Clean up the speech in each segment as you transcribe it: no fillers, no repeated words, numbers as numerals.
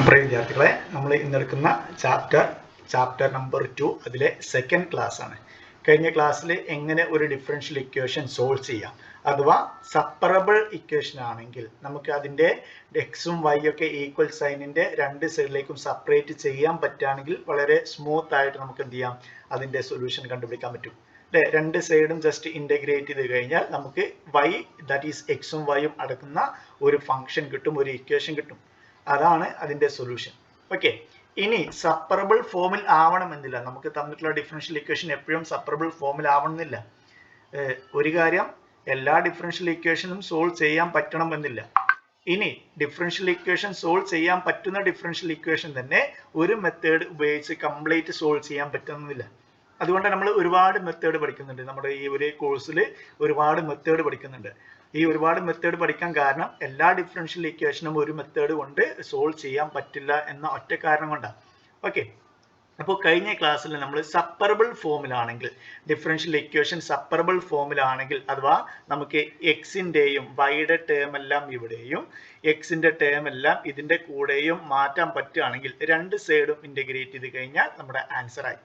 പ്രിയ വിദ്യാർത്ഥികളെ, നമ്മൾ ഇന്നെടുക്കുന്ന chapter number 2 അതിലെ സെക്കൻഡ് ക്ലാസ് ആണ്. കഴിഞ്ഞ ക്ലാസ്സിൽ എങ്ങനെ ഒരു ഡിഫറൻഷ്യൽ ഇക്വേഷൻ സോൾവ് ചെയ്യാം, അഥവാ സെപ്പറബിൾ ഇക്വേഷൻ ആണെങ്കിൽ നമുക്ക് അതിൻ്റെ എക്സും വൈ ഒക്കെ ഈക്വൽ സൈനിൻ്റെ രണ്ട് സൈഡിലേക്കും സെപ്പറേറ്റ് ചെയ്യാൻ പറ്റുകയാണെങ്കിൽ വളരെ സ്മൂത്ത് ആയിട്ട് നമുക്ക് എന്ത് ചെയ്യാം, അതിൻ്റെ സൊല്യൂഷൻ കണ്ടുപിടിക്കാൻ പറ്റും. അല്ലെ, രണ്ട് സൈഡും ജസ്റ്റ് ഇന്റഗ്രേറ്റ് ചെയ്ത് കഴിഞ്ഞാൽ നമുക്ക് വൈ ദാറ്റ് ഈസ് എക്സും വൈയും അടക്കുന്ന ഒരു ഫംഗ്ഷൻ കിട്ടും, ഒരു ഇക്വേഷൻ കിട്ടും. അതാണ് അതിന്റെ സൊല്യൂഷൻ. ഓക്കെ, ഇനി സെപ്പറബിൾ ഫോമിൽ ആവണമെന്നില്ല. നമുക്ക് തന്നിട്ടുള്ള ഡിഫറൻഷ്യൽ ഇക്വേഷൻ എപ്പോഴും സെപ്പറബിൾ ഫോമിൽ ആവണമെന്നില്ല. ഒരു കാര്യം, എല്ലാ ഡിഫറൻഷ്യൽ ഇക്വേഷനും സോൾവ് ചെയ്യാൻ പറ്റണമെന്നില്ല. ഇനി ഡിഫറൻഷ്യൽ ഇക്വേഷൻ സോൾവ് ചെയ്യാൻ പറ്റുന്ന ഡിഫറൻഷ്യൽ ഇക്വേഷൻ തന്നെ ഒരു മെത്തേഡ് ഉപയോഗിച്ച് കംപ്ലീറ്റ് സോൾവ് ചെയ്യാൻ പറ്റുന്നില്ല. അതുകൊണ്ട് നമ്മൾ ഒരുപാട് മെത്തേഡ് പഠിക്കുന്നുണ്ട്. നമ്മുടെ ഈ ഒരു കോഴ്സിൽ ഒരുപാട് മെത്തേഡ് പഠിക്കുന്നുണ്ട്. ഈ ഒരുപാട് മെത്തേഡ് പഠിക്കാൻ കാരണം എല്ലാ ഡിഫറൻഷ്യൽ ഇക്വേഷനും ഒരു മെത്തേഡ് കൊണ്ട് സോൾവ് ചെയ്യാൻ പറ്റില്ല എന്ന ഒറ്റ കാരണം കൊണ്ടാണ്. ഓക്കെ, അപ്പോൾ കഴിഞ്ഞ ക്ലാസ്സിൽ നമ്മൾ സെപ്പറബിൾ ഫോമിലാണെങ്കിൽ, ഡിഫറൻഷ്യൽ ഇക്വേഷൻ സെപ്പറബിൾ ഫോമിലാണെങ്കിൽ, അഥവാ നമുക്ക് എക്സിൻ്റെയും വൈയുടെ ടേം എല്ലാം ഇവിടെയും എക്സിൻ്റെ ടേം എല്ലാം ഇതിൻ്റെ കൂടെയും മാറ്റാൻ പറ്റുകയാണെങ്കിൽ രണ്ട് സൈഡും ഇൻ്റഗ്രേറ്റ് ചെയ്ത് കഴിഞ്ഞാൽ നമ്മുടെ ആൻസർ ആയി.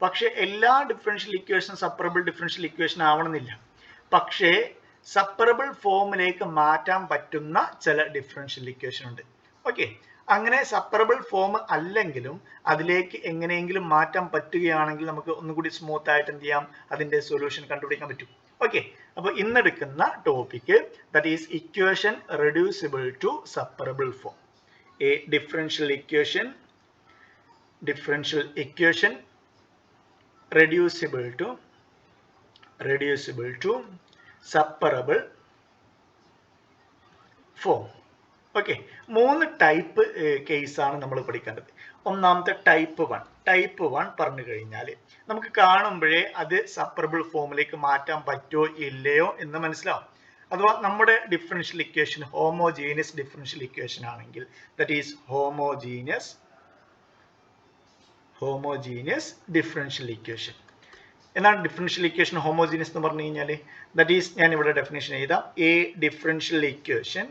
പക്ഷേ എല്ലാ ഡിഫറൻഷ്യൽ ഇക്വേഷനും സെപ്പറബിൾ ഡിഫറൻഷ്യൽ ഇക്വേഷൻ ആവണമെന്നില്ല. പക്ഷേ സെപ്പറബിൾ ഫോമിലേക്ക് മാറ്റാൻ പറ്റുന്ന ചില ഡിഫറൻഷ്യൽ ഇക്വേഷൻ ഉണ്ട്. ഓക്കെ, അങ്ങനെ സെപ്പറബിൾ ഫോം അല്ലെങ്കിലും അതിലേക്ക് എങ്ങനെയെങ്കിലും മാറ്റാൻ പറ്റുകയാണെങ്കിൽ നമുക്ക് ഒന്നുകൂടി സ്മൂത്ത് ആയിട്ട് എന്ത് ചെയ്യാം, അതിന്റെ സൊല്യൂഷൻ കണ്ടുപിടിക്കാൻ പറ്റും. ഓക്കെ, അപ്പോൾ ഇന്നെടുക്കുന്ന topic that is equation reducible to separable form. A differential equation reducible to separable form. Okay, മൂന്ന് ടൈപ്പ് കേസാണ് നമ്മൾ പഠിക്കേണ്ടത്. ഒന്നാമത്തെ ടൈപ്പ് 1 പറഞ്ഞു കഴിഞ്ഞാൽ നമുക്ക് കാണുമ്പോഴേ അത് സെപ്പറബിൾ ഫോമിലേക്ക് മാറ്റാൻ പറ്റുമോ ഇല്ലയോ എന്ന് മനസ്സിലാവും. അഥവാ നമ്മുടെ differential equation homogeneous differential equation ആണെങ്കിൽ that is homogeneous differential equation. എന്താണ് ഡിഫറൻഷ്യൽ ഇക്വേഷൻ ഹോമോജീനിയസ് എന്ന് പറഞ്ഞു കഴിഞ്ഞാൽ? ദാറ്റ് ഈസ്, ഞാൻ ഇവിടെ ഡെഫിനേഷൻ എഴുതാം. A differential equation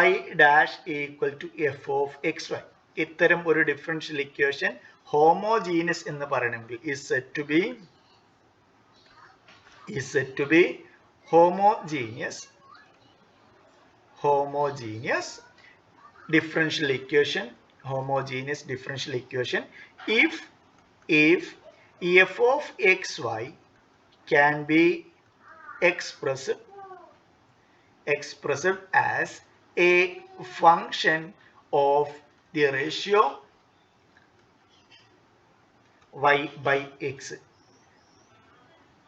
y dash equal to f of x y. ഇത്തരം ഒരു ഡിഫറൻഷ്യൽ ഇക്വേഷൻ ഹോമോജീനിയസ് എന്ന് പറയണമെങ്കിൽ is said to be homogeneous differential equation if f of xy can be expressed as a function of the ratio y by x.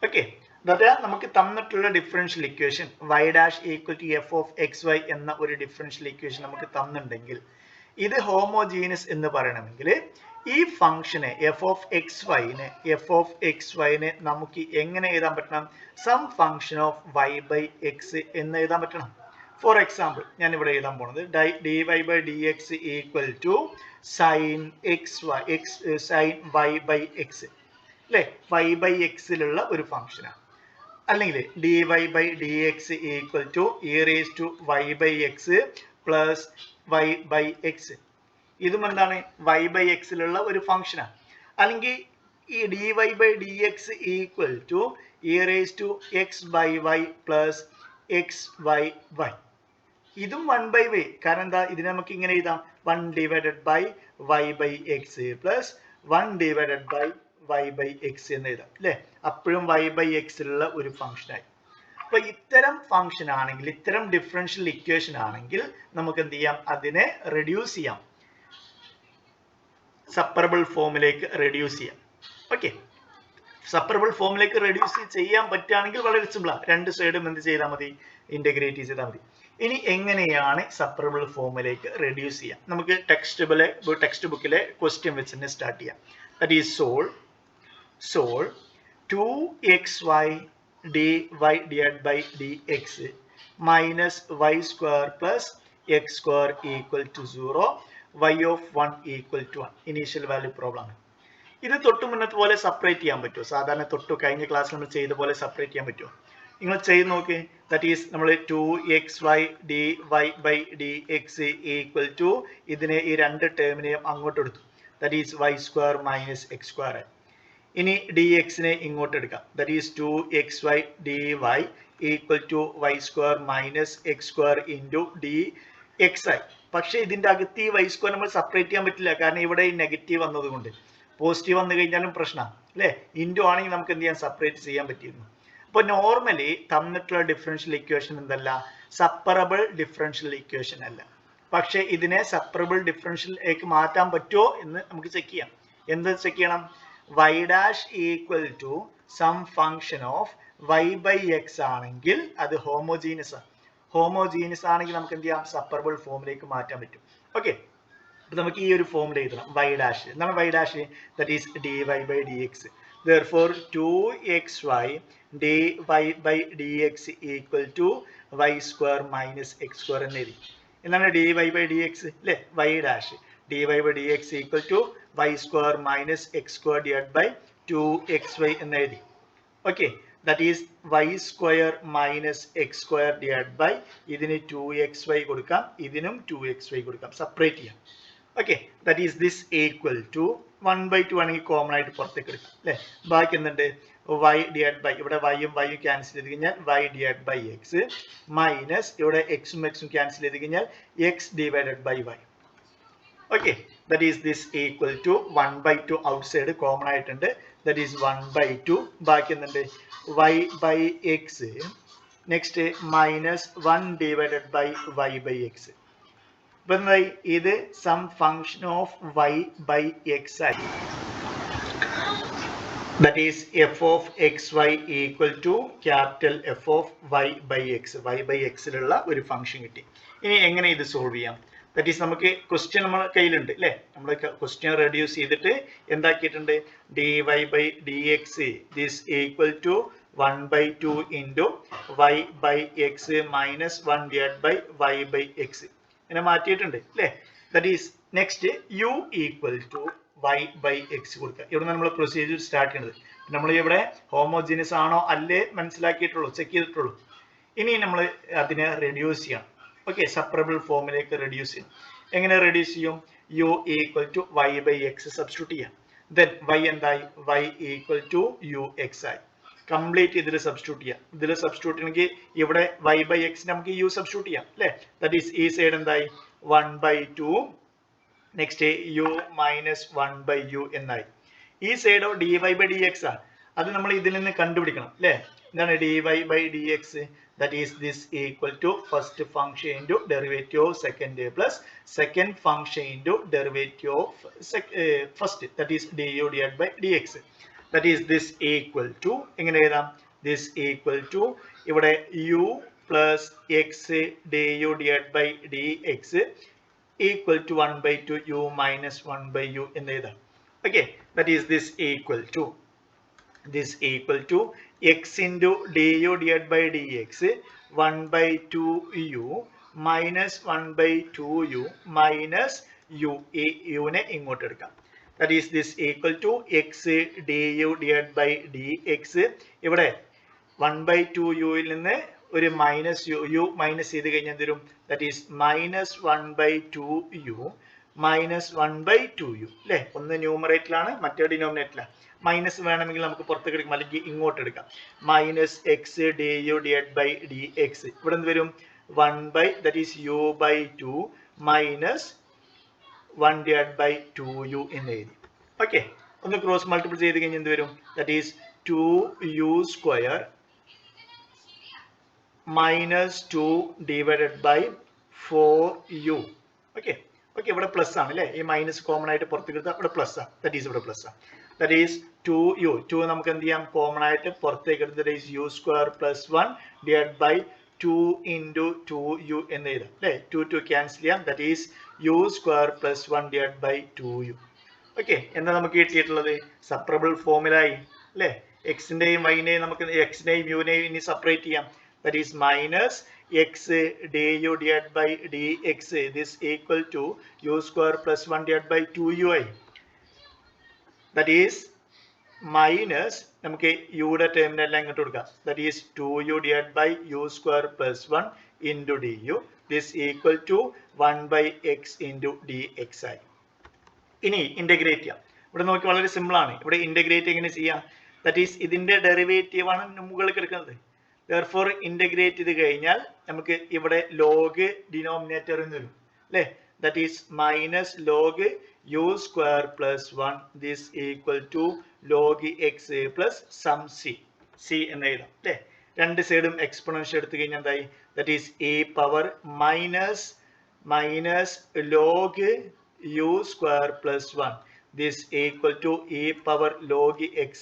Okay, അതായത് നമുക്ക് തന്നിട്ടുള്ള differential equation y dash equal to f of x y എന്ന ഒരു differential equation നമുക്ക് തന്നിട്ടുണ്ടെങ്കിൽ ഇത് homogeneous എന്ന് പറയണമെങ്കിൽ ഈ ഫംഗ്ഷനെ എഫ് ഓഫ് എക്സ് വൈനെ നമുക്ക് എങ്ങനെ എഴുതാൻ പറ്റണം? Some function of y by x എന്ന് എഴുതാൻ പറ്റണം. ഫോർ എക്സാമ്പിൾ, ഞാൻ ഇവിടെ എഴുതാൻ പോകുന്നത് d y by d x equal to sine y by x, അല്ലെ, വൈ ബൈ എക്സിലുള്ള ഒരു ഫംഗ്ഷനാണ്. അല്ലെങ്കിൽ d y by d x equal to e raise to y by x plus y by x. ഇതും എന്താണ്? വൈ ബൈ എക്സിലുള്ള ഒരു ഫംഗ്ഷനാണ്. അല്ലെങ്കിൽ ഈ d y by d x equal to e raise to x by y plus x y y. ഇതും 1 by Y. കാരണം എന്താ, ഇതിനെ നമുക്ക് ഇങ്ങനെ എഴുതാം 1 divided by y by x plus 1 divided by y by x എന്ന് എഴുതാം, അല്ലെ. അപ്പോഴും വൈ ബൈ എക്സിലുള്ള ഒരു ഫംഗ്ഷനായി. അപ്പൊ ഇത്തരം ഫംഗ്ഷൻ ആണെങ്കിൽ, ഇത്തരം ഡിഫറൻഷ്യൽ ഇക്വേഷൻ ആണെങ്കിൽ നമുക്ക് എന്ത് ചെയ്യാം, അതിനെ റെഡ്യൂസ് ചെയ്യാം, സെപ്പറബിൾ ഫോമിലേക്ക് റെഡ്യൂസ് ചെയ്യാം. ഓക്കെ, സെപ്പറബിൾ ഫോമിലേക്ക് റെഡ്യൂസ് ചെയ്യാൻ പറ്റുകയാണെങ്കിൽ വളരെ സിമ്പിളാണ്. രണ്ട് സൈഡും എന്ത് ചെയ്താൽ മതി, ഇന്റഗ്രേറ്റ് ചെയ്താൽ മതി. ഇനി എങ്ങനെയാണ് സെപ്പറബിൾ ഫോമിലേക്ക് റെഡ്യൂസ് ചെയ്യാം? നമുക്ക് ടെക്സ്റ്റ് ബുക്കിലെ ക്വസ്റ്റ്യൻ വെച്ച് തന്നെ സ്റ്റാർട്ട് ചെയ്യാം. That is solve 2xy dy divided by dx minus y square plus x square equal to 0, y of 1 equal to 1. Initial value problem. ഇത് തൊട്ട് മുന്നത്തെ പോലെ സെപ്പറേറ്റ് ചെയ്യാൻ പറ്റുമോ? സാധാരണ കഴിഞ്ഞ ക്ലാസ്സിൽ നമ്മൾ ചെയ്ത പോലെ സെപ്പറേറ്റ് ചെയ്യാൻ പറ്റുമോ? നിങ്ങൾ ചെയ്ത് നോക്ക്. ദാറ്റ് ഈസ് നമ്മൾ 2xy dy by dx equal to ഇതിനെ ഈ രണ്ട് ടേമിനെയും അങ്ങോട്ട് എടുത്തു. That is y square minus x square. ഇനി dxനെ ഇങ്ങോട്ട് എടുക്കാം. That is 2xy dy equal to y square minus x square into dxi. പക്ഷെ ഇതിന്റെ അകത്ത് ഈ y സ്ക്വയർ നമ്മൾ സെപ്പറേറ്റ് ചെയ്യാൻ പറ്റില്ല, കാരണം ഇവിടെ ഈ നെഗറ്റീവ് വന്നതുകൊണ്ട്. പോസിറ്റീവ് വന്നു കഴിഞ്ഞാലും പ്രശ്നമാണ് അല്ലേ. ഇൻറ്റു ആണെങ്കിൽ നമുക്ക് എന്ത് ചെയ്യാൻ സെപ്പറേറ്റ് ചെയ്യാൻ പറ്റിയിരുന്നു. അപ്പോൾ നോർമലി തന്നിട്ടുള്ള ഡിഫറൻഷ്യൽ ഇക്വേഷൻ എന്തല്ല, സെപ്പറബിൾ ഡിഫറൻഷ്യൽ ഇക്വേഷൻ അല്ല. പക്ഷെ ഇതിനെ സെപ്പറബിൾ ഡിഫറൻഷ്യലിലേക്ക് മാറ്റാൻ പറ്റുമോ എന്ന് നമുക്ക് ചെക്ക് ചെയ്യാം. എന്ത് ചെക്ക് ചെയ്യണം? y dash equal to some function of y by x ആണെങ്കിൽ അത് ഹോമോജീനിയസ് ആണ്. ഹോമോജീനിയസ് ആണെങ്കിൽ നമുക്ക് എന്ത് ചെയ്യാം? സെപ്പറബിൾ ഫോമിലേക്ക് മാറ്റാൻ പറ്റും. ഓക്കെ, അപ്പൊ നമുക്ക് ഈ ഒരു ഫോമിൽ എഴുതണം. y ഡാഷ് എന്താണ്? y dash that is dy by dx. Therefore 2xy dy by dx equal to y square minus x square എന്ന് എഴുതി. എന്താണ് dy by dx അല്ലേ? y dash dy by dx equal to y square minus x square divided by 2xy എന്ന് എഴുതി. Okay, that is y square minus x square divided by ഇതിന് 2xy കൊടുക്കാം, ഇതിനും 2xy കൊടുക്കാം, സെപ്പറേറ്റ് ചെയ്യാം. Okay, that is this equal to 1/2 ആണെങ്കിൽ common ആയിട്ട് പുറത്തേക്ക് എടുക്കാം അല്ലേ. ബാക്കി എന്തുണ്ട്? y ഡിവൈഡ് ബൈ, ഇവിടെ yയും yയും ക്യാൻസൽ ചെയ്ത് കഴിഞ്ഞാൽ y divide by x minus ഇവിടെ എക്സും എക്സും ക്യാൻസൽ ചെയ്ത് കഴിഞ്ഞാൽ x divided by y. Okay, that is this equal to 1/2 outside common ആയിട്ടുണ്ട്. That is 1/2. ബാക്കി എന്തുണ്ട്? y by x next minus 1 divided by y by x. ഇപ്പൊ എന്തായി? ഇത് some function of y by x ആയി. That is f of x y equal to capital f of y by x. y by എക്സിലുള്ള ഒരു function കിട്ടി. ഇനി എങ്ങനെ ഇത് സോൾവ് ചെയ്യാം? ദാറ്റ് ഈസ് നമുക്ക് ക്വസ്റ്റ്യൻ നമ്മുടെ കയ്യിലുണ്ട് അല്ലേ. നമ്മൾ ക്വസ്റ്റ്യൻ റെഡ്യൂസ് ചെയ്തിട്ട് എന്താക്കിയിട്ടുണ്ട്? dy by dx this equal to 1/2 into y by x minus 1 divided by y by x ഇങ്ങനെ മാറ്റിയിട്ടുണ്ട് അല്ലേ. That is next u equal to y by x കൊടുക്കുക. ഇവിടെ നമ്മൾ പ്രൊസീജിയർ സ്റ്റാർട്ട് ചെയ്യുന്നത്. നമ്മൾ ഇവിടെ ഹോമോജീനിയസ് ആണോ അല്ലേ മനസ്സിലാക്കിയിട്ടുള്ളൂ, ചെക്ക് ചെയ്തിട്ടുള്ളൂ. ഇനി നമ്മൾ അതിനെ റെഡ്യൂസ് ചെയ്യണം. ഓക്കെ, സെപ്പറബിൾ ഫോമിലേക്ക് റെഡ്യൂസ് ചെയ്യും. എങ്ങനെ റെഡ്യൂസ് ചെയ്യും? u equal to y by x substitute ചെയ്യാം. ദെൻ y എന്തായി? y ഈക്വൽ ടു ux ആയി. കംപ്ലീറ്റ് ഇതിൽ സബ്സ്റ്റിറ്റ്യൂട്ട് ചെയ്യാം. ഇതിൽ സബ്സ്റ്റിറ്റ്യൂട്ട് ചെയ്യണമെങ്കിൽ ഇവിടെ y by x നമുക്ക് u സബ്സ്റ്റിറ്റ്യൂട്ട് ചെയ്യാം അല്ലേ. ദാറ്റ് ഈസ് ഈ സൈഡ് എന്തായി? 1/2 നെക്സ്റ്റ് u മൈനസ് 1/u എന്നായി. ഈ സൈഡോ dy by dx ആ, അത് നമ്മൾ ഇതിൽ നിന്ന് കണ്ടുപിടിക്കണം അല്ലേ. എന്താണ് dy by dx? that is this equal to first function into derivative of second plus second function into derivative of first, that is du divided by dx. that is this equal to എങ്ങനെ എഴുതാം? this equal to ഇവിടെ u plus x du divided by dx equal to 1/2 u minus 1/u എന്ന് എഴുതാം. okay, that is this equal to x into du divided by dx 1/2u minus 1/2u minus u. u നെ ഇങ്ങോട്ട് എടുക്കാം. that is this equal to x du divided by dx. ഇവിടെ 1/2u ൽ നിന്ന് ഒരു minus u minus ചെയ്ത് കഴിഞ്ഞാൽ എന്ത് വരും? that is minus 1/2u minus 1/2u അല്ലേ. ഒന്ന് ന്യൂമറേറ്ററിലാണ്, മറ്റേ ഡിനോമിനേറ്ററിലാണ്. മൈനസ് വേണമെങ്കിൽ നമുക്ക് പുറത്തേക്ക് എടുക്കാം, അല്ലെങ്കിൽ ഇങ്ങോട്ട് എടുക്കാം. Minus X du divided by dx. ഇവിടെ എന്ത് വരും? 1 that is u by 2 minus 1 divided by 2u എന്ന് എഴുതി. ഓക്കെ, ഒന്ന് ക്രോസ് മൾട്ടിപ്പിൾ ചെയ്ത് കഴിഞ്ഞാൽ എന്ത് വരും? that is 2u square minus 2 divided by 4u. Okay, ഇവിടെ പ്ലസ് ആണ് അല്ലേ. ഈ മൈനസ് കോമൺ ആയിട്ട് പുറത്തേക്ക് എടുത്താൽ ഇവിടെ പ്ലസ് ആണ്. that is ഇവിടെ പ്ലസ് ആണ്. that is 2u. 2 നമുക്ക് എന്ത് ചെയ്യാം? കോമൺ ആയിട്ട് പുറത്തേക്ക് എടുത്ത് that is u square plus 1 divided by 2 into 2u എന്ന് എഴുതാം അല്ലേ. 2 ക്യാൻസൽ ചെയ്യാം. that is u square plus 1 divided by 2u. Okay, എന്താ നമുക്ക് കിട്ടിയിട്ടുള്ളത്? സെപ്പറബിൾ ഫോമിലായി അല്ലേ. എക്സിന്റെയും വൈനെയും നമുക്ക് എക്സിനെയും യുനെയും ഇനി സെപ്പറേറ്റ് ചെയ്യാം. that is minus x du divided by dx this equal to u square plus 1 divided by 2ui. that is minus നമുക്ക് യുടെ ടേമിനെല്ലാം ഇങ്ങോട്ട് കൊടുക്കാം. That is 2u divide by u square plus 1 into d u this equal to 1 by x into d x ആയി. ഇനി integrate ചെയ്യാം. ഇവിടെ നോക്കി വളരെ സിമ്പിൾ ആണ്. ഇവിടെ ഇൻ്റഗ്രേറ്റ് എങ്ങനെ ചെയ്യാം? ദാറ്റ് ഈസ് ഇതിൻ്റെ ഡെറിവേറ്റീവ് ആണ് മുകളിൽ കിടക്കുന്നത്. therefore ഇൻ്റഗ്രേറ്റ് ചെയ്ത് കഴിഞ്ഞാൽ നമുക്ക് ഇവിടെ ലോഗ് ഡിനോമിനേറ്റർ എന്ന് വരും അല്ലേ? That is minus log u square plus 1 this equal to log x plus some c എന്ന് എഴുതാം അല്ലേ? രണ്ട് സൈഡും എക്സ്പോണൻഷ്യൽ എടുത്തു കഴിഞ്ഞാൽ എന്തായി? That is e power minus log u square plus 1 this equal to e power log x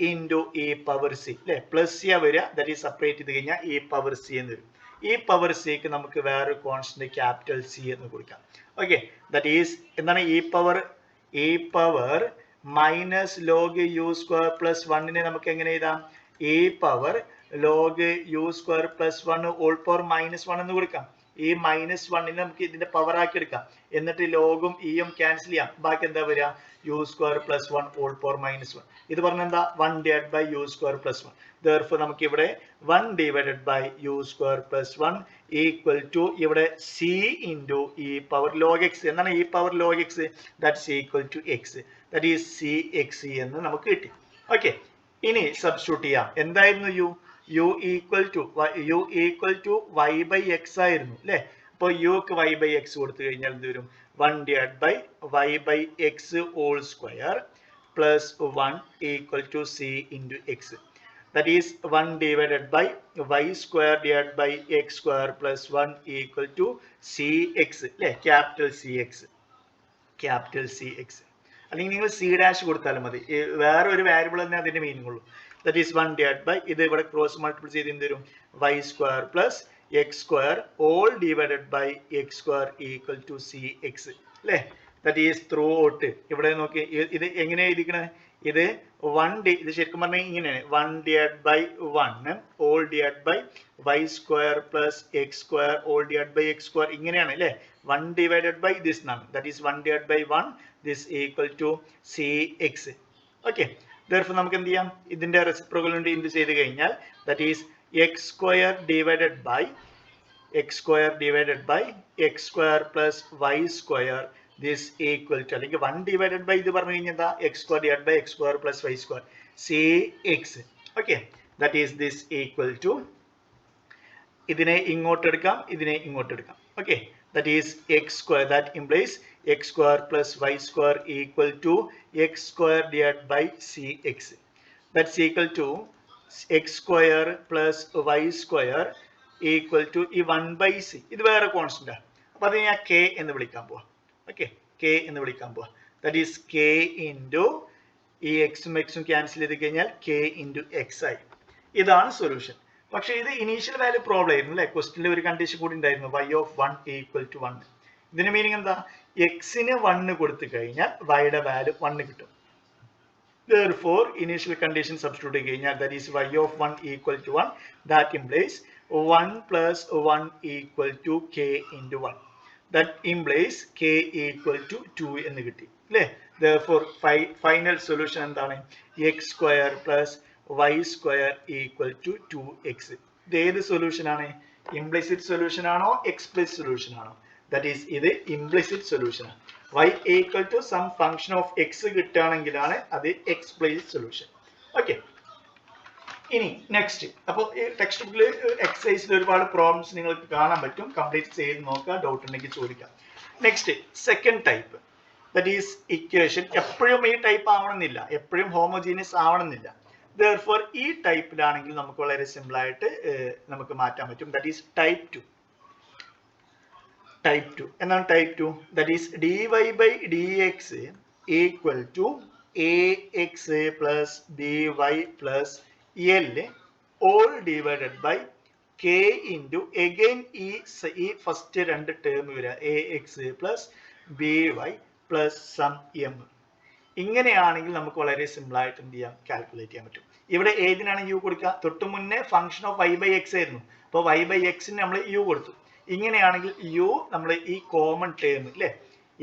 into e power c അല്ലേ? Plus ചെയ്യാ വരിക. ദാറ്റ് ഈസ് സെപ്പറേറ്റ് ചെയ്ത് കഴിഞ്ഞാൽ e power c എന്ന് വരും. e power c ക്ക് നമുക്ക് വേറൊരു കോൺസ്റ്റന്റ് ക്യാപിറ്റൽ c എന്ന് കൊടുക്കാം. ഓക്കെ, ദാറ്റ് ഈസ് എന്താണ്? e power minus log u square plus 1 നമുക്ക് എങ്ങനെ എഴുതാം? e power log u square plus 1 all power minus 1 എന്ന് കൊടുക്കാം. ഈ മൈനസ് 1 നമുക്ക് ഇതിന്റെ പവർ ആക്കി എടുക്കാം. എന്നിട്ട് ലോഗും ഇയും ക്യാൻസൽ ചെയ്യാം. ബാക്കി എന്താ വരിക? U square plus 1 all power minus 1. ഇത് പറഞ്ഞ എന്താ? 1 divide by u square plus 1. therefore നമുക്ക് ഇവിടെ 1 divided by u square plus 1 equal to ഇവിടെ c into e power log x. എന്താണ് e power log x? That's equal to x. That is c x എന്ന് നമുക്ക് കിട്ടി. Okay, ഇനി substitute ചെയ്യാം. എന്തായിരുന്നു u equal to y by x ആയിരുന്നു അല്ലേ? അപ്പോൾ യുക്ക് y ബൈ എക്സ് കൊടുത്തു കഴിഞ്ഞാൽ എന്ത് വരും? 1 divide by y by x whole square plus 1 equal to c into x. That is 1 divided by y square divide by x square plus 1 equal to c x അല്ലേ? Capital c x. അല്ലെങ്കിൽ നിങ്ങൾ C dash കൊടുത്താലും മതി. വേറെ ഒരു variable തന്നെ അതിന്റെ meaning ഉള്ളൂ. ദാറ്റ് ഈസ് 1 ഡിവൈഡ് ബൈ ഇത് ഇവിടെ ക്രോസ് മൾട്ടിപ്പിൾ ചെയ്ത് എന്ത് വരും? y square plus x square all divided by x square equal to c x അല്ലേ? That is throughout. ഇവിടെ നോക്കി ഇത് എങ്ങനെ എഴുതിക്കണേ? ഇത് ഇത് ശരിക്കും പറഞ്ഞാൽ ഇങ്ങനെയാണ്. 1 divide by 1 all divide by y square plus x square all divide by x square ഇങ്ങനെയാണ് അല്ലേ? 1 ഡിവൈഡഡ് ബൈ ദിസ് നാണ്. That is 1 divide by 1 this equal to c x. Okay, therefore നമുക്ക് എന്ത് ചെയ്യാം? ഇതിന്റെ റെസിപ്രോക്കൽ കൊണ്ട് എന്ത് ചെയ്ത് കഴിഞ്ഞാൽ that is x square divided by x square plus y square this equal to അല്ലെങ്കിൽ 1 ഡിവൈഡഡ് ബൈ ഇത് പറഞ്ഞു കഴിഞ്ഞാൽ എന്താ? X square divide by x square plus y square c x. Okay, that is this equal to ഇതിനെ ഇങ്ങോട്ട് എടുക്കാം, ഇതിനെ ഇങ്ങോട്ട് എടുക്കാം. Okay, that is x square. That implies x square plus y square equal to x square divided by cx. That's equal to x square plus y square equal to 1 by c. ഇത് വേറെ constant ആണ്. അപ്പോൾ അത് ഞാൻ k എന്ന് വിളിക്കാൻ പോവാ. Okay, k എന്ന് വിളിക്കാൻ പോവാ. That is k into ഈ എക്സും എക്സും ക്യാൻസൽ ചെയ്ത് കഴിഞ്ഞാൽ k into x ആയി. ഇതാണ് സൊല്യൂഷൻ. പക്ഷേ ഇത് ഇനീഷ്യൽ വാല്യൂ പ്രോബ്ലം ആയിരുന്നു അല്ലേ? ക്വസ്റ്റിനിൽ ഒരു കണ്ടീഷൻ കൂടി ഉണ്ടായിരുന്നു, y of 1 equal to 1. ഇതിന്റെ മീനിങ് എന്താ? എക്സിന് 1 കൊടുത്തു കഴിഞ്ഞാൽ വൈയുടെ വാല്യൂ 1 കിട്ടും. therefore initial condition substitute കഴിഞ്ഞാൽ that is y of 1 equal to 1. that implies 1 plus 1 equal to k into 1. that implies k equal to 2 എന്ന് കിട്ടി അല്ലേ? therefore final solution എന്താണ്? x square plus y square equal to 2x. ഇത് ഏത് solution ആണ്? Implicit solution ആണോ explicit solution ആണോ? That is ഇത് ഇംപ്ലിസിറ്റ് സൊല്യൂഷൻ ആണ്. y equal to some function of x കിട്ടുകയാണെങ്കിലാണ് അത് എക്സ്പ്ലിസിറ്റ് സൊല്യൂഷൻ. ഓക്കെ, ഇനി നെക്സ്റ്റ്. അപ്പോൾ ഈ ടെക്സ്റ്റ് ബുക്കിൽ എക്സസൈസിൽ ഒരുപാട് പ്രോബ്ലംസ് നിങ്ങൾക്ക് കാണാൻ പറ്റും. കംപ്ലീറ്റ് ചെയ്ത് നോക്കുക, ഡൗട്ട് ഉണ്ടെങ്കിൽ ചോദിക്കാം. Next second type, that is equation. എപ്പോഴും ഈ ടൈപ്പ് ആവണമെന്നില്ല, എപ്പോഴും ഹോമോജീനിയസ് ആവണമെന്നില്ല. therefore ഈ ടൈപ്പിലാണെങ്കിൽ നമുക്ക് വളരെ സിമ്പിൾ ആയിട്ട് നമുക്ക് മാറ്റാൻ പറ്റും. That is type 2. എന്താണ് type 2? That is dy by dx equal to ax plus by plus l all divided by k into again ഈ ഫസ്റ്റ് രണ്ട് ടേം വരിക ax plus by plus some m. ഇങ്ങനെയാണെങ്കിൽ നമുക്ക് വളരെ സിമ്പിൾ ആയിട്ട് എന്ത് ചെയ്യാം? കാൽക്കുലേറ്റ് ചെയ്യാൻ പറ്റും. ഇവിടെ ഏതിനാണ് യു കൊടുക്കുക? തൊട്ട് മുന്നേ function of y by x ആയിരുന്നു. അപ്പോൾ y ബൈ എക്സിന് നമ്മൾ യു കൊടുത്തു. ഇങ്ങനെയാണെങ്കിൽ യു നമ്മൾ ഈ കോമൺ ടേം അല്ലേ?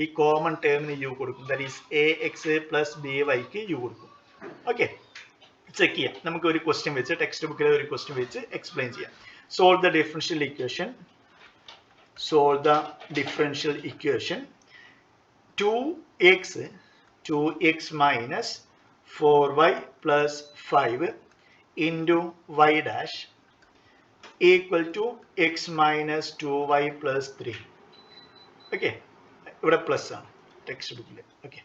ഈ കോമൺ ടേമിന് യു കൊടുക്കും. ദാറ്റ് ഈസ് ax പ്ലസ് byക്ക് യു കൊടുക്കും. ഓക്കെ, ചെക്ക് ചെയ്യാം. നമുക്ക് ഒരു ക്വസ്റ്റ്യൻ വെച്ച് ടെക്സ്റ്റ് ബുക്കിലെ ഒരു ക്വസ്റ്റ്യൻ വെച്ച് എക്സ്പ്ലെയിൻ ചെയ്യാം. Solve the differential equation. Solve the differential equation 2x minus 4y plus 5 into y dash equal to x minus 2y plus 3. Okay, ഇവിടെ പ്ലസ് ആണ് ടെക്സ്റ്റ് ബുക്കിൽ. Okay,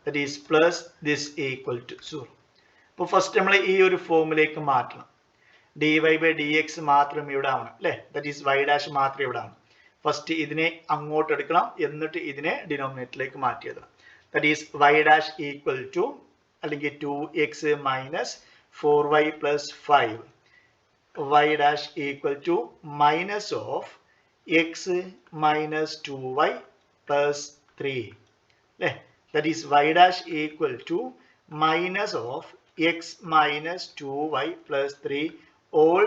that is plus this equal to 0. അപ്പോൾ first നമ്മൾ ഈ ഒരു ഫോമിലേക്ക് മാറ്റണം. dy by dx മാത്രം ഇവിടെ ആവണം അല്ലേ, ദാറ്റ് ഈസ് y dash മാത്രം ഇവിടെ ആവണം. ഫസ്റ്റ് ഇതിനെ അങ്ങോട്ട് എടുക്കണം, എന്നിട്ട് ഇതിനെ ഡിനോമിനേറ്ററിലേക്ക് മാറ്റി എഴുതണം. That is y dash equal to അല്ലെങ്കിൽ 2x minus 4y plus 5, y dash equal to minus of x minus 2y plus 3 അല്ലേ. That is y dash equal to minus of x minus 2y plus 3 all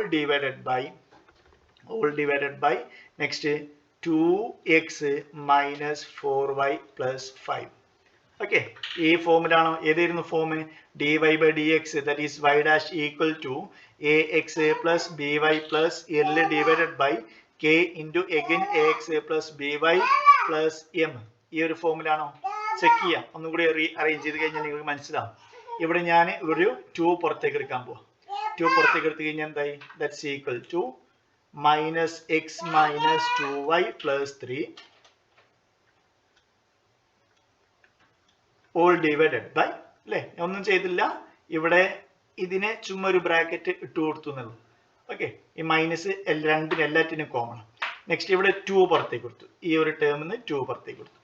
divided by next 2x minus 4y plus 5. Okay, ഈ ഫോമിലാണോ? ഏതായിരുന്നു form? dy by dx, that is y dash equal to ax plus by plus l divided by k into again ax plus by plus m. ഈ ഒരു ഫോമിലാണോ? Check ചെയ്യാം. ഒന്നും കൂടി arrange ചെയ്ത് കഴിഞ്ഞാൽ നിങ്ങൾക്ക് മനസ്സിലാവും. ഇവിടെ ഞാൻ ഒരു 2 പുറത്തേക്ക് എടുക്കാൻ പോവാം. 2 പുറത്തേക്ക് എടുത്തു കഴിഞ്ഞാൽ എന്തായി? That's equal to minus x minus 2y plus 3 all divided by അല്ലേ. ഒന്നും ചെയ്തില്ല, ഇവിടെ ഇതിനെ ചുമ്മാ ഒരു ബ്രാക്കറ്റ് ഇട്ട് കൊടുത്തു എന്നുള്ളൂ. ഓക്കെ, ഈ മൈനസ് എല്ലാറ്റിനും കോമൺ. നെക്സ്റ്റ് ഇവിടെ 2 പുറത്തേക്ക് കൊടുത്തു, ഈ ഒരു ടേമിന് 2 പുറത്തേക്ക് കൊടുത്തു.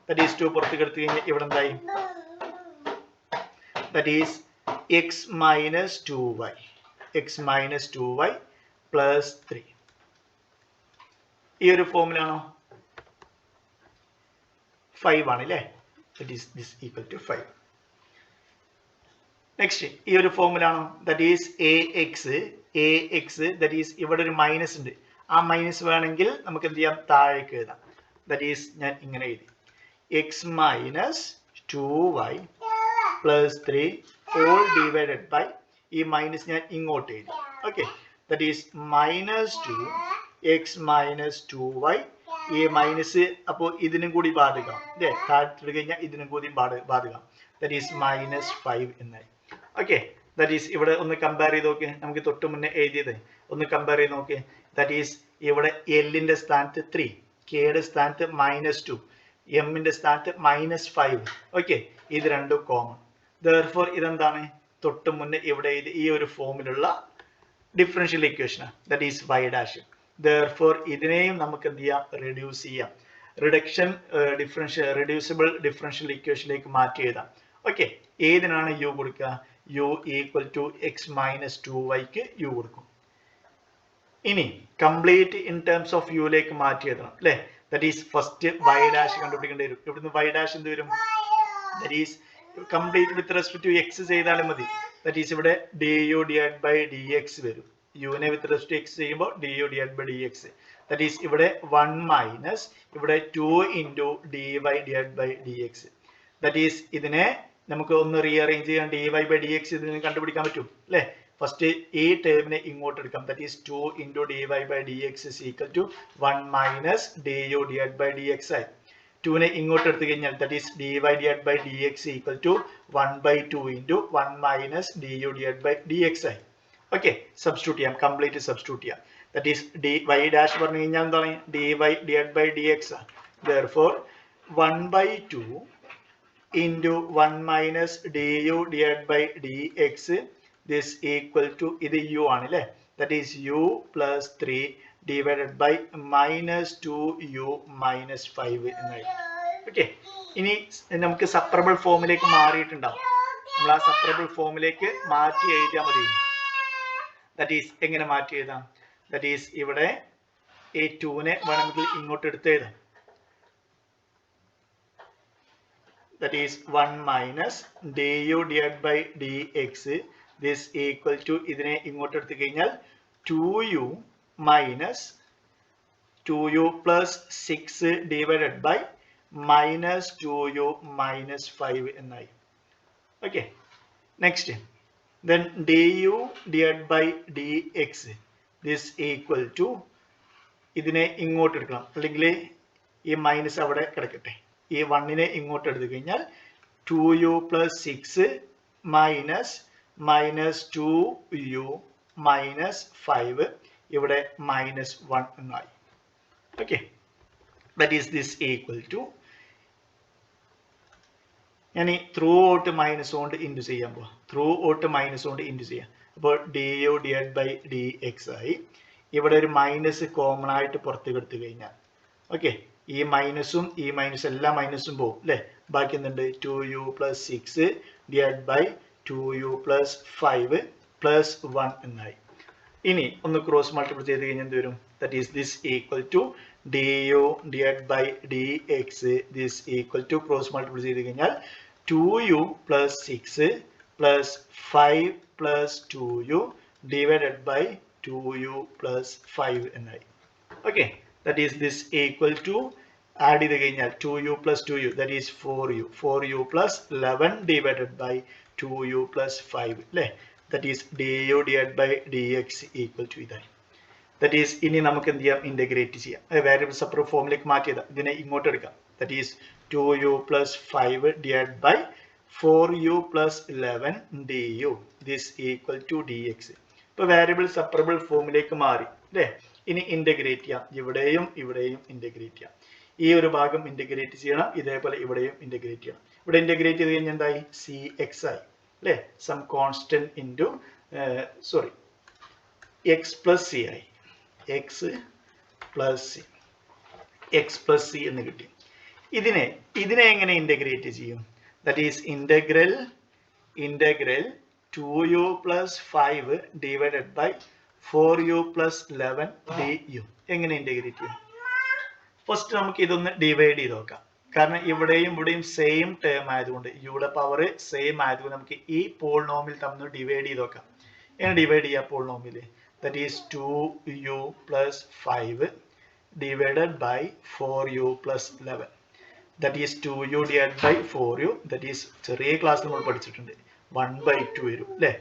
ദാറ്റ് ഈസ് 2 പുറത്തേക്ക് എടുത്തു കഴിഞ്ഞാൽ ഇവിടെ എന്തായി? That is x minus 2y plus 3. ഈ ഒരു ഫോമിലാണോ? 5 ആണ് അല്ലേ. That is this equal to 5. Next ഈ ഒരു ഫോമിലാണോ? That is ax that is ഇവിടെ ഒരു മൈനസ് ഉണ്ട്. ആ മൈനസ് വേണമെങ്കിൽ നമുക്ക് എന്ത് ചെയ്യാം? താഴേക്ക് എഴുതാം. ദാറ്റ് ഈസ് ഞാൻ ഇങ്ങനെ എഴുതി x minus 2y plus 3 all divided by ഈ മൈനസ് ഞാൻ ഇങ്ങോട്ട് എഴുതി. Okay, that is minus 2x minus 2y. ഈ മൈനസ് അപ്പോൾ ഇതിനും കൂടി ബാധകം അല്ലേ, താഴെടുത്ത് കഴിഞ്ഞാൽ ഇതിനും കൂടി ബാധകം. ദാറ്റ് ഈസ് മൈനസ് 5 എന്നായി. ഓക്കെ, ദാറ്റ് ഈസ് ഇവിടെ ഒന്ന് കമ്പയർ ചെയ്ത് നോക്ക്. നമുക്ക് തൊട്ട് മുന്നേ എഴുതിയത് ഒന്ന് കമ്പയർ ചെയ്ത് നോക്ക്. ദാറ്റ് ഈസ് ഇവിടെ എല്ലിന്റെ സ്ഥാനത്ത് 3, കെയുടെ സ്ഥാനത്ത് -2, എമ്മിന്റെ സ്ഥാനത്ത് -5. ഓക്കെ, ഇത് രണ്ടും കോമൺ. therefore ഇതെന്താണ്? തൊട്ട് മുന്നേ ഇവിടെ ഈ ഒരു ഫോമിലുള്ള differential equation, that is y dash. therefore ഇതിനെയും നമുക്ക് എന്ത് ചെയ്യാം? റെഡ്യൂസ് ചെയ്യാം. റെഡ്യൂസിബിൾ ഡിഫറൻഷ്യൽ ഇക്വേഷനിലേക്ക് മാറ്റി എഴുതാം. ഓക്കെ, ഏതിനാണ് u കൊടുക്കുക? u equal to x minus 2yക്ക് u കൊടുക്കും. ഇനി കംപ്ലീറ്റ് ഇൻ ടേംസ് ഓഫ് യുയിലേക്ക് മാറ്റി എഴുതണം അല്ലേ. That is first y dash കണ്ടുപിടിക്കേണ്ടി വരും. ഇവിടുന്ന് y dash എന്ത് വരും? That is complete with respect to x ചെയ്താലും മതി. ദാറ്റ് ഈസ് ഇവിടെ du divided by dx വരും. യുവിനെ വിത്ത് റെസ്പെക്ട് ടു x ചെയ്യുമ്പോൾ du divided by dx. That is ഇവിടെ 1 മൈനസ് ഇവിടെ 2 into dy divided by dx. That is ഇതിനെ നമുക്ക് ഒന്ന് റീഅറേഞ്ച് ചെയ്യാൻ dy by dx ഇതിന് കണ്ടുപിടിക്കാൻ പറ്റും അല്ലേ. ഫസ്റ്റ് ഈ ടേമിനെ ഇങ്ങോട്ട് എടുക്കാം. That is 2 into dy by dx is equal to 1 minus du divided by dx ആയി. 2നെ ഇങ്ങോട്ട് എടുത്തു കഴിഞ്ഞാൽ that is dy divided by dx equal to 1/2 into 1 minus du divided by dx ആയി. ഓക്കെ, സബ്സ്റ്റിറ്റ്യൂട്ട് ചെയ്യാം, complete substitute ചെയ്യാം. That is y dash പറഞ്ഞു കഴിഞ്ഞാൽ എന്താണ്? dy divided by dx. therefore 1/2 into 1 minus du divided by dx this equal to ഇത് u ആണ് അല്ലേ. That is u plus 3 divided by -2u minus 5 എന്നായി. Okay, ഇനി നമുക്ക് സെപ്പറബിൾ ഫോമിലേക്ക് മാറിയിട്ടുണ്ടാവും. നമ്മൾ ആ സെപ്പറബിൾ ഫോമിലേക്ക് മാറ്റി എഴുതിയാൽ മതി. ദാറ്റ് ഈസ് എങ്ങനെ മാറ്റി എഴുതാം? ദാറ്റ് ഈസ് ഇവിടെ ഈ 2നെ വേണമെങ്കിൽ ഇങ്ങോട്ട് എടുത്ത് എഴുതാം. That is 1 minus du divided by dx this equal to ഇതിനെ ഇങ്ങോട്ട് എടുത്തു കഴിഞ്ഞാൽ 2u minus 2u plus 6 divided by minus 2u minus 5 എന്നായി. Okay, next then du divided by dx this equal to ഇതിനെ ഇങ്ങോട്ട് എടുക്കണം, അല്ലെങ്കിൽ ഈ മൈനസ് അവിടെ കിടക്കട്ടെ. ഈ 1നെ ഇങ്ങോട്ട് എടുത്തു കഴിഞ്ഞാൽ 2u plus 6 minus 2u minus 5 ഇവിടെ -1 എന്നായി. Okay, that is this equal to ഞാൻ ത്രൂ ഔട്ട് മൈനസ് കൊണ്ട് ഇൻറ്റു ചെയ്യാൻ പോവാം. ത്രൂ ഔട്ട് മൈനസ് കൊണ്ട് ഇൻറ്റു ചെയ്യാം. അപ്പോൾ du divided by dx ആയി. ഇവിടെ ഒരു മൈനസ് കോമൺ ആയിട്ട് പുറത്തേക്ക് എടുത്തു കഴിഞ്ഞാൽ ഓക്കെ, ഈ മൈനസും ഈ മൈനസ് എല്ലാ മൈനസും പോകും അല്ലേ. ബാക്കി എന്തുണ്ട്? 2u plus 6 divided by 2u plus 5 plus 1 എന്നായി. ഇനി ഒന്ന് ക്രോസ് മൾട്ടിപ്ലൈ ചെയ്ത് കഴിഞ്ഞാൽ എന്ത് വരും? that is this equal to du divided by dx this equal to cross multiply ചെയ്ത് കഴിഞ്ഞാൽ 2u plus 6 plus 5 plus 2u divided by 2u plus 5 എന്നായി. Okay, that is this equal to add ചെയ്ത് കഴിഞ്ഞാൽ 2u plus 2u that is 4u plus 11 divided by 2u plus 5 അല്ലേ. that is du divided by dx equal to ഇതായി. that is ഇനി നമുക്ക് എന്ത് ചെയ്യാം? Integrate ചെയ്യാം. വേരിയബിൾ സെപ്പറേറ്റ് ഫോമിലേക്ക് മാറ്റിയതാ, ഇതിനെ ഇങ്ങോട്ട് എടുക്കാം. that is 2u plus 5 divided by 4u plus 11 du this equal to dx. ഇപ്പൊ വേരിയബിൾ സെപ്പറബിൾ ഫോമിലേക്ക് മാറി അല്ലേ. ഇനി ഇന്റഗ്രേറ്റ് ചെയ്യാം. ഇവിടെയും ഇവിടെയും ഇന്റഗ്രേറ്റ് ചെയ്യാം. ഈ ഒരു ഭാഗം ഇന്റഗ്രേറ്റ് ചെയ്യണം, ഇതേപോലെ ഇവിടെയും ഇന്റഗ്രേറ്റ് ചെയ്യണം. ഇവിടെ ഇന്റഗ്രേറ്റ് ചെയ്ത് കഴിഞ്ഞാൽ എന്തായി? cx ആയി അല്ലേ. Some constant into sorry x plus c ആയി. എക്സ് പ്ലസ് സി എന്ന് കിട്ടി. ഇതിനെ എങ്ങനെ ഇന്റഗ്രേറ്റ് ചെയ്യും? that is integral 2u plus 5 divided by 4u plus 11 du. എങ്ങനെ ഇന്റഗ്രേറ്റ് ചെയ്യും? ഫസ്റ്റ് നമുക്ക് ഇതൊന്ന് ഡിവൈഡ് ചെയ്ത് നോക്കാം. കാരണം ഇവിടെയും ഇവിടെയും സെയിം ടേം ആയതുകൊണ്ട്, യുടെ പവർ സെയിം ആയതുകൊണ്ട് നമുക്ക് ഈ പോളിനോമിൽ തമ്മിൽ ഡിവൈഡ് ചെയ്ത് നോക്കാം. എങ്ങനെ ഡിവൈഡ് ചെയ്യാം polynomial? that is 2u plus 5 divided by 4u plus 11. that is 2u divided by 4u, that is ചെറിയ ക്ലാസ് നമ്മൾ പഠിച്ചിട്ടുണ്ട് 1/2 വരും അല്ലേ.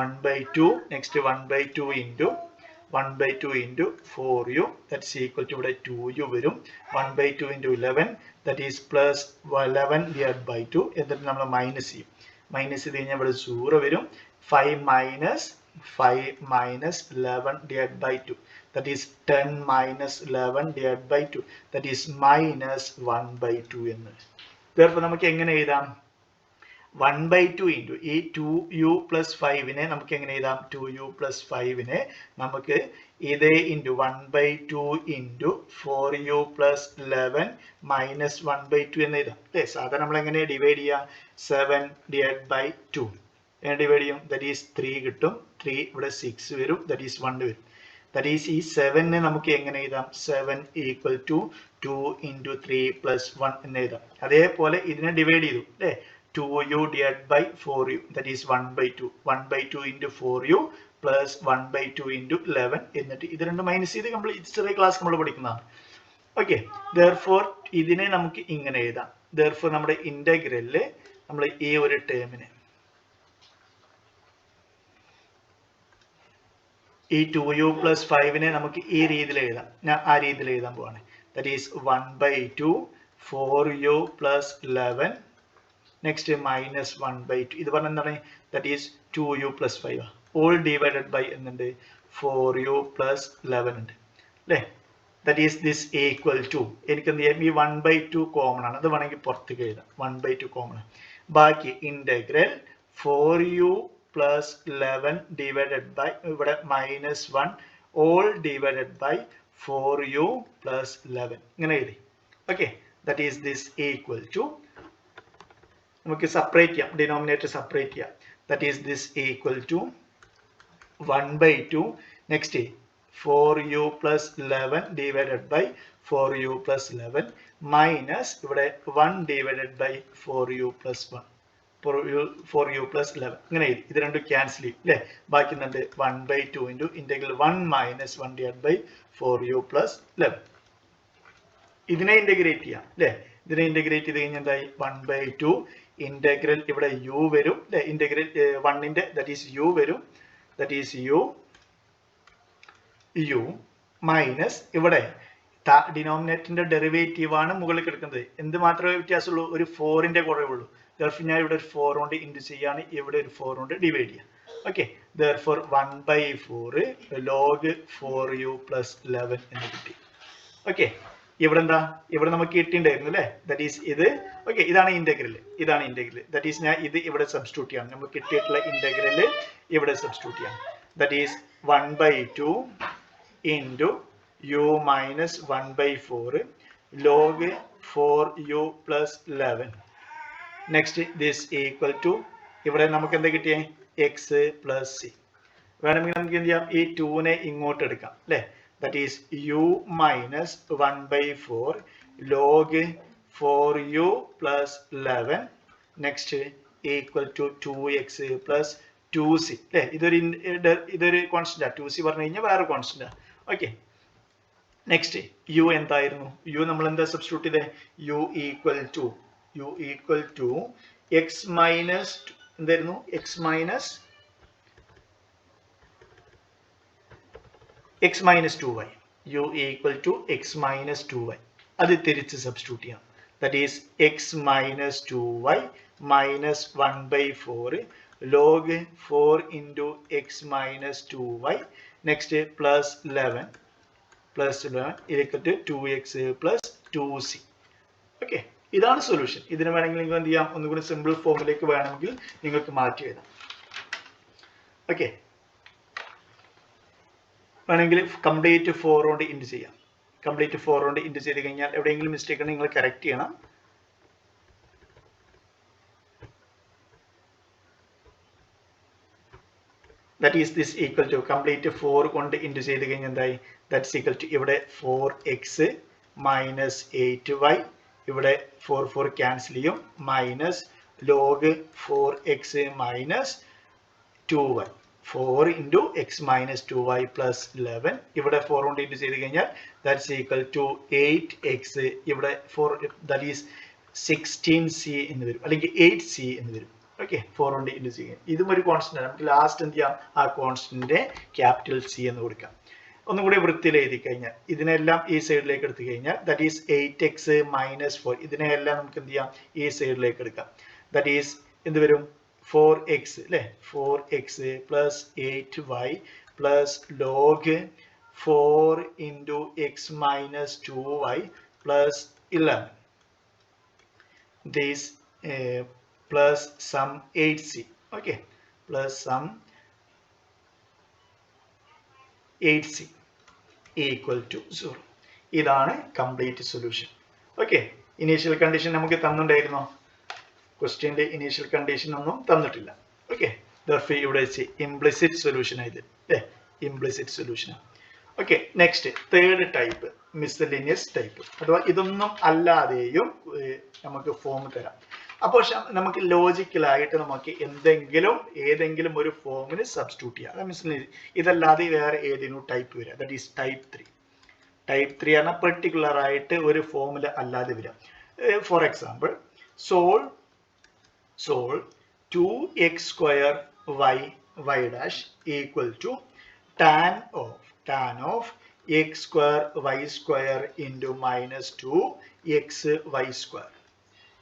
1/2 next 1/2 into 1/2 into 4u that's equal to ഇവിടെ 2u വരും. 1/2 into 11 that is plus 11 divided by 2. എന്നിട്ട് നമ്മൾ minus ചെയ്യും. മൈനസ് ചെയ്ത് കഴിഞ്ഞാൽ ഇവിടെ 0 വരും. 5 minus 11 divided by 2 that is 10 minus 11 divided by 2 that is minus 1/2 എന്ന്. therefore നമുക്ക് എങ്ങനെ എഴുതാം? 1/2 into ഈ 2u plus 5നെ നമുക്ക് എങ്ങനെ എഴുതാം? 2u plus 5നെ നമുക്ക് ഇതേ into 1/2 into 4u plus 11 minus 1/2 എന്ന് എഴുതാം അല്ലേ. സാധാരണ നമ്മൾ എങ്ങനെ ഡിവൈഡ് ചെയ്യാം? 7 divided by 2 എങ്ങനെ ഡിവൈഡ് ചെയ്യും? that is 3 കിട്ടും. 3 ഇവിടെ 6 വരും, that is 1 വരും. that is ഈ 7നെ നമുക്ക് എങ്ങനെ എഴുതാം? 7 equal to 2 into 3 plus 1 എന്ന് എഴുതാം. അതേപോലെ ഇതിനെ ഡിവൈഡ് ചെയ്തു അല്ലേ. 2u divided by 4u that is 1/2. 1/2 into 4u plus 1/2 into 11 എന്നിട്ട് ഇത് രണ്ട് മൈനസ് ചെയ്ത് നമ്മൾ ചെറിയ ക്ലാസ് നമ്മൾ പഠിക്കുന്നതാണ്. ഓക്കെ, therefore ഇതിനെ നമുക്ക് ഇങ്ങനെ എഴുതാം. therefore നമ്മുടെ ഇന്റഗ്രലില് നമ്മൾ ഈ ഒരു ടേമിനെ ഈ 2u plus 5നെ നമുക്ക് ഈ രീതിയിൽ എഴുതാം. ഞാൻ ആ രീതിയിൽ എഴുതാൻ പോവാണ്. that is 1/2 4u plus 11 next minus 1/2. ഇത് പറഞ്ഞ എന്താണ്? that is 2u plus 5 all divided by എന്നുണ്ട് 4u plus 11 ഉണ്ട് അല്ലേ. that is this equal to എനിക്ക് എന്ത് ചെയ്യാം? ഈ 1/2 കോമൺ ആണ്, അത് വേണമെങ്കിൽ പുറത്തേക്ക് എഴുതാം. 1/2 കോമൺ. ബാക്കി integral 4u plus 11 divided by ഇവിടെ -1 all divided by 4u plus 11 ഇങ്ങനെ എഴുതി. Okay, that is this equal to നമുക്ക് സെപ്പറേറ്റ് ചെയ്യാം, ഡിനോമിനേറ്റർ സെപ്പറേറ്റ് ചെയ്യാം. that is this equal to 1/2 next 4u plus 11 divided by 4u plus 11 minus ഇവിടെ 1 divided by 4u plus 1 4u plus 11 ഇങ്ങനെ എഴുതി. ഇത് രണ്ടും ക്യാൻസൽ ചെയ്യും അല്ലേ. ബാക്കി എന്തുണ്ട്? 1/2 into integral 1 minus 1 divided by 4u plus 11. ഇതിനെ ഇന്റഗ്രേറ്റ് ചെയ്യാം അല്ലേ. ഇതിനെ ഇന്റഗ്രേറ്റ് ചെയ്ത് കഴിഞ്ഞാൽ എന്തായി 1/2 ഇന്റഗ്രൽ ഇവിടെ u വരും ഇന്റഗ്രൽ 1ന്റെ ദാറ്റ് ഈസ് u വരും ദാറ്റ് ഈസ് u മൈനസ് ഇവിടെ ഡിനോമിനേറ്ററിന്റെ ഡെറിവേറ്റീവ് ആണ് മുകളിൽ കിടക്കുന്നത്. എന്ത് മാത്രമേ വ്യത്യാസമുള്ളൂ? ഒരു 4ന്റെ കുറവുള്ളൂ. therefore ഞാൻ ഇവിടെ ഒരു 4 കൊണ്ട് ഇൻറ്റു ചെയ്യാണ്, ഇവിടെ ഒരു 4 കൊണ്ട് ഡിവൈഡ് ചെയ്യാം. Okay, therefore 1/4 log 4u plus 11 എന്ന് കിട്ടി. ഓക്കെ, ഇവിടെ എന്താ? ഇവിടെ നമുക്ക് കിട്ടിയിട്ടുണ്ടായിരുന്നു അല്ലേ? ദാറ്റ് ഈസ് ഇത്. ഓക്കെ, ഇതാണ് ഇന്റഗ്രൽ, ഇതാണ് ഇന്റഗ്രൽ. ദാറ്റ് ഈസ് ഞാൻ ഇത് ഇവിടെ സബ്സ്റ്റിറ്റ്യൂട്ട് ചെയ്യണം. നമുക്ക് കിട്ടിയിട്ടുള്ള ഇന്റഗ്രൽ ഇവിടെ സബ്സ്റ്റിറ്റ്യൂട്ട് ചെയ്യണം. That is 1/2 into u minus 1/4 log 4u plus 11. Next, this equal to ഇവിടെ നമുക്ക് എന്താ കിട്ടിയേ? x plus c. വേണമെങ്കിൽ നമുക്ക് എന്ത് ചെയ്യാം? ഈ 2നെ ഇങ്ങോട്ട് എടുക്കാം അല്ലേ? That is u minus 1/4 log 4u plus 11. Next equal to 2x plus 2c അല്ലേ? ഇതൊരു കോൺസ്റ്റന്റ്. 2c പറഞ്ഞു കഴിഞ്ഞാൽ വേറെ കോൺസ്റ്റന്റ്. ഓക്കെ, നെക്സ്റ്റ് u എന്തായിരുന്നു? u നമ്മൾ എന്താ സബ്സ്റ്റിറ്റ്യൂട്ട് ചെയ്തേ? u equal to x minus എന്തായിരുന്നു? x minus 2y. u equal to x minus 2y. അത് തിരിച്ച് സബ്സ്റ്റിറ്റ്യൂട്ട് ചെയ്യാം. That is x minus 2y minus 1/4 log 4 into x minus 2y. Next plus 11 equal to 2x plus 2c. Okay, ഇതാണ് solution. ഇതിന് വേണമെങ്കിൽ നിങ്ങൾക്ക് എന്ത് ചെയ്യാം? ഒന്നുകൂടി സിമ്പിൾ ഫോമിലേക്ക് വേണമെങ്കിൽ നിങ്ങൾക്ക് മാറ്റി എഴുതാം. ഓക്കെ, വേണമെങ്കിൽ കംപ്ലീറ്റ് 4 കൊണ്ട് ഇൻറ്റു ചെയ്യാം. കംപ്ലീറ്റ് 4 കൊണ്ട് ഇൻറ്റു ചെയ്ത് കഴിഞ്ഞാൽ എവിടെയെങ്കിലും മിസ്റ്റേക്ക് ഉണ്ടെങ്കിൽ നിങ്ങൾ കറക്റ്റ് ചെയ്യണം. That is this equal to complete 4 കൊണ്ട് ഇൻറ്റു ചെയ്ത് കഴിഞ്ഞാൽ എന്തായി? That's equal to ഇവിടെ 4x minus 8y. ഇവിടെ 4 ക്യാൻസൽ ചെയ്യും. Minus log 4x minus 2y. 4 into x minus 2y plus 11. ഇവിടെ 4 കൊണ്ട് ഇൻറ്റു ചെയ്ത് കഴിഞ്ഞാൽ that's equal to 8x. ഇവിടെ 4 that is 16c എന്ന് വരും, അല്ലെങ്കിൽ 8c എന്ന് വരും. ഓക്കെ, 4 കൊണ്ട് ഇൻറ്റു ചെയ്യാം. ഇതും ഒരു കോൺസ്റ്റന്റ് ആണ്. നമുക്ക് ലാസ്റ്റ് എന്ത് ചെയ്യാം? ആ കോൺസ്റ്റന്റിന്റെ ക്യാപിറ്റൽ സി എന്ന് കൊടുക്കാം. ഒന്നും കൂടി വൃത്തിയിൽ എഴുതി കഴിഞ്ഞാൽ ഇതിനെല്ലാം ഈ സൈഡിലേക്ക് എടുത്തു കഴിഞ്ഞാൽ ദാറ്റ് ഈസ് 8x മൈനസ് 4. ഇതിനെല്ലാം നമുക്ക് എന്ത് ചെയ്യാം? ഈ സൈഡിലേക്ക് എടുക്കാം. ദാറ്റ് ഈസ് എന്ത് വരും? 4x അല്ലേ? 4x plus 8y plus log 4 into x minus 2y plus 11. This plus sum 8c. Okay, plus sum 8c equal to 0. ഇതാണ് complete solution. Okay, initial condition നമുക്ക് തന്നിട്ടുണ്ടായിരുന്നോ? ക്വസ്റ്റ്യൻ്റെ ഇനീഷ്യൽ കണ്ടീഷൻ ഒന്നും തന്നിട്ടില്ല. ഓക്കെ, therefore ഇവിടെ വെച്ച് implicit solution ആയത് അല്ലേ? Implicit solution. Okay, next third type miscellaneous type, അഥവാ ഇതൊന്നും അല്ലാതെയും നമുക്ക് ഫോം തരാം. അപ്പോൾ നമുക്ക് ലോജിക്കലായിട്ട് നമുക്ക് ഏതെങ്കിലും ഒരു ഫോമിന് സബ്സ്റ്റിറ്റ്യൂട്ട് ചെയ്യാം. മിസ്സെലേനിയസ് ഇതല്ലാതെ വേറെ ഏതെങ്കിലും ടൈപ്പ് വരിക. That is type 3. ടൈപ്പ് 3 ആണ് പെർട്ടിക്കുലർ ആയിട്ട് ഒരു ഫോമിൽ അല്ലാതെ വരിക. For example, solve 2x square y dash equal to tan of x square y square into minus 2xy square.